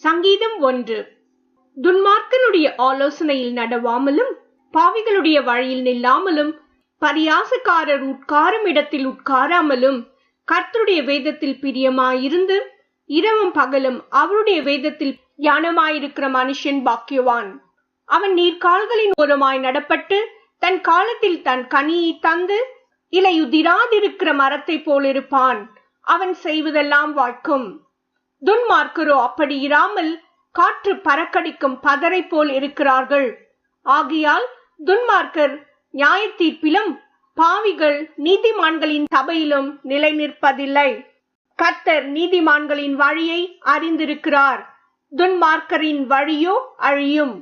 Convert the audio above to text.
சங்கீதம் 1. துன்மார்க்கனுடைய ஆலோசனையில் நடவாமலும் பாவிகளுடைய வழியில் நில்லாமலும் பரியாசக்காரர் உட்காரும் இடத்தில் உட்காராமலும் கர்த்தருடைய வேதத்தில் பிரியமாயிருந்து இரவும் பகலும் அவருடைய வேதத்தில் தியானமாயிருக்கிற மனுஷன் பாக்கியவான். அவன் நீர்க்கால்களின் ஓரமாய் நடப்பட்டு தன் காலத்தில் தன் கனியை தந்து இலையுதிராதிருக்கிற மரத்தை போலிருப்பான். அவன் செய்வதெல்லாம் வாய்க்கும். துன்மார்க்கரோ அப்படி இராமல் காற்று பறக்கடிக்கும் பதரை போல் இருக்கிறார்கள். ஆகையால் துன்மார்க்கர் நியாய தீர்ப்பிலும் பாவிகள் நீதிமான்களின் சபையிலும் நிலை நிற்பதில்லை. கர்த்தர் நீதிமான்களின் வழியை அறிந்திருக்கிறார், துன்மார்க்கரின் வழியோ அழியும்.